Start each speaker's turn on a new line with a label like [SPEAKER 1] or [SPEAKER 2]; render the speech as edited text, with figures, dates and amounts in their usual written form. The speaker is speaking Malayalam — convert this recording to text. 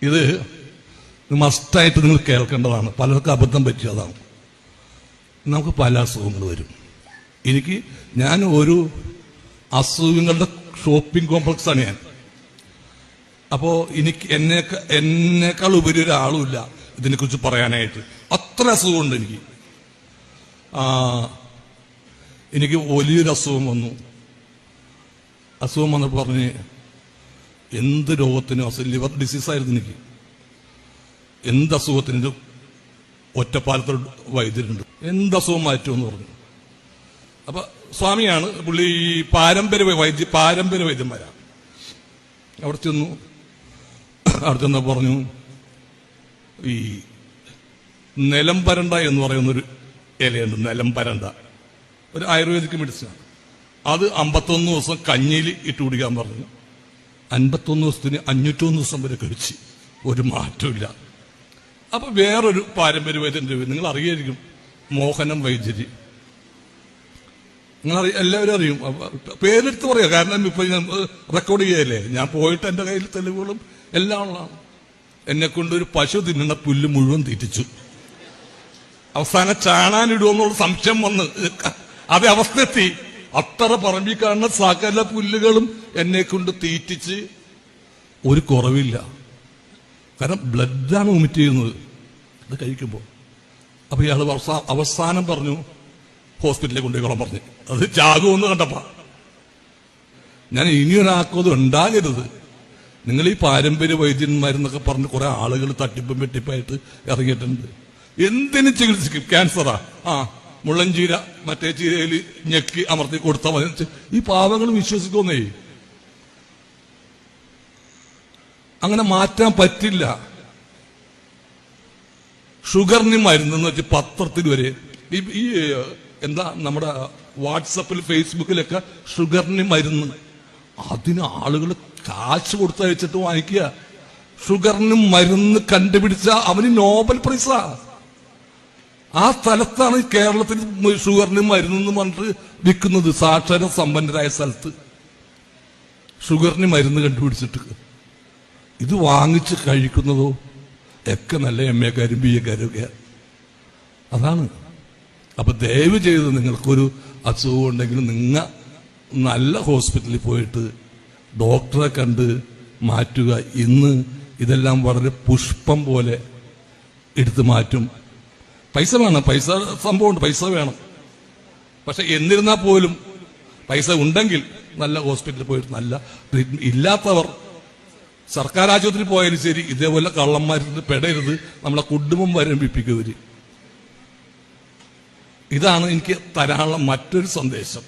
[SPEAKER 1] ഇത് മസ്റ്റായിട്ട് നിങ്ങൾ കേൾക്കേണ്ടതാണ്. പലർക്കും അബദ്ധം പറ്റിയതാണ്. നമുക്ക് പല അസുഖങ്ങൾ വരും. ഞാൻ ഒരു അസുഖങ്ങളുടെ ഷോപ്പിംഗ് കോംപ്ലക്സാണ് ഞാൻ. അപ്പോ എന്നേക്കാൾ ഉപരി ഒരാളുമില്ല ഇതിനെക്കുറിച്ച് പറയാനായിട്ട്. അത്ര അസുഖമുണ്ട് എനിക്ക് വലിയൊരു അസുഖം വന്നു. അസുഖം വന്നപ്പോൾ പറഞ്ഞ് എന്ത് രോഗത്തിനും ലിവർ ഡിസീസായിരുന്നു എനിക്ക്. എന്ത് അസുഖത്തിനും ഒറ്റപ്പാലത്തിൽ വൈദ്യരുണ്ട്, എന്ത് അസുഖം മാറ്റുമെന്ന് പറഞ്ഞു. അപ്പൊ സ്വാമിയാണ് പുള്ളി. ഈ പാരമ്പര്യ വൈദ്യന്മാരാണ്. അവിടെ ചെന്ന് പറഞ്ഞു ഈ നിലംപരണ്ട എന്ന് പറയുന്നൊരു ഇലയുണ്ട്. നിലംപരണ്ട ഒരു ആയുർവേദിക് മെഡിസിനാണ്. അത് 51 ദിവസം കഞ്ഞിയിൽ ഇട്ട് കുടിക്കാൻ പറഞ്ഞു. 51 ദിവസത്തിന് 501 ദിവസം വരെ കഴിച്ച് ഒരു മാറ്റമില്ല. അപ്പൊ വേറൊരു പാരമ്പര്യ വൈദ്യന്റെ നിങ്ങൾ അറിയായിരിക്കും, മോഹനം വൈദ്യര്. എല്ലാവരും അറിയും. പേരെടുത്ത് പറയാം, കാരണം ഇപ്പൊ ഞാൻ റെക്കോർഡ് ചെയ്യല്ലേ. ഞാൻ പോയിട്ട് എന്റെ കയ്യിൽ തെളിവുകളും എല്ലാം ഉള്ളതാണ്. എന്നെ കൊണ്ട് ഒരു പശു തിന്നുന്ന പുല്ല് മുഴുവൻ തീറ്റിച്ചു. അവസാനം ചാണാനിടുമെന്നുള്ള സംശയം വന്ന് അതേ അവസ്ഥ എത്തി. അത്ര പറമ്പിൽ കാണുന്ന സകല പുല്ലുകളും എന്നെ കൊണ്ട് തീറ്റിച്ച് ഒരു കുറവില്ല. കാരണം ബ്ലഡാണ് വൊമിറ്റ് ചെയ്യുന്നത് ഇത് കഴിക്കുമ്പോൾ. അപ്പൊ ഇയാൾ അവസാനം പറഞ്ഞു ഹോസ്പിറ്റലിൽ കൊണ്ടുപോയിക്കോളാൻ പറഞ്ഞു. അത് ചാകുമെന്ന് കണ്ടപ്പോ ഞാൻ ഇനിയൊരാക്കത് ഉണ്ടാകരുത്. നിങ്ങൾ ഈ പാരമ്പര്യ വൈദ്യന്മാരെന്നൊക്കെ പറഞ്ഞ് കുറെ ആളുകൾ തട്ടിപ്പും വെട്ടിപ്പായിട്ട് ഇറങ്ങിയിട്ടുണ്ട്. എന്തിനും ചികിത്സിക്കും. ക്യാൻസറാ, മുള്ളൻചീര മറ്റേ ചീരയിൽ ഞെക്കി അമർത്തി കൊടുത്താൽ മതി. ഈ പാവങ്ങൾ വിശ്വസിക്കുന്നേ. അങ്ങനെ മാറ്റാൻ പറ്റില്ല. ഷുഗറിന് മരുന്നെന്ന് വെച്ച് പത്രത്തിൽ വരെ ഈ നമ്മുടെ വാട്സപ്പിൽ ഫേസ്ബുക്കിലൊക്കെ ഷുഗറിന് മരുന്ന്, അതിന് ആളുകൾ കാശ് കൊടുത്തയച്ചിട്ട് വാങ്ങിക്കുക. ഷുഗറിന് മരുന്ന് കണ്ടുപിടിച്ച അവന് നോബൽ പ്രൈസാ. ആ സ്ഥലത്താണ് കേരളത്തിൽ ഷുഗറിന് മരുന്നെന്ന് പറഞ്ഞിട്ട് വിൽക്കുന്നത്. സാക്ഷര സമ്പന്നരായ സ്ഥലത്ത് ഷുഗറിന് മരുന്ന് കണ്ടുപിടിച്ചിട്ട് ഇത് വാങ്ങിച്ച് കഴിക്കുന്നതോ ഒക്കെ നല്ല MA കാരും BA കാരും ഒക്കെ. അതാണ്. അപ്പൊ ദയവ് ചെയ്ത് നിങ്ങൾക്കൊരു അസുഖം ഉണ്ടെങ്കിൽ നിങ്ങൾ നല്ല ഹോസ്പിറ്റലിൽ പോയിട്ട് ഡോക്ടറെ കണ്ട് മാറ്റുക. ഇന്ന് ഇതെല്ലാം വളരെ പുഷ്പം പോലെ എടുത്തു മാറ്റും. പൈസ വേണം, പൈസ സംഭവമുണ്ട്, പൈസ വേണം. പക്ഷെ എന്നിരുന്നാൽ പോലും പൈസ ഉണ്ടെങ്കിൽ നല്ല ഹോസ്പിറ്റലിൽ പോയിട്ട് നല്ല ട്രീറ്റ്മെന്റ്. ഇല്ലാത്തവർ സർക്കാർ ആശുപത്രിയിൽ പോയാലും ശരി ഇതേപോലെ കള്ളന്മാരിൽ പെടരുത്. നമ്മളെ കുടുംബം വരമ്പിപ്പിക്കും ഇവര്. ഇതാണ് എനിക്ക് തരാനുള്ള മറ്റൊരു സന്ദേശം.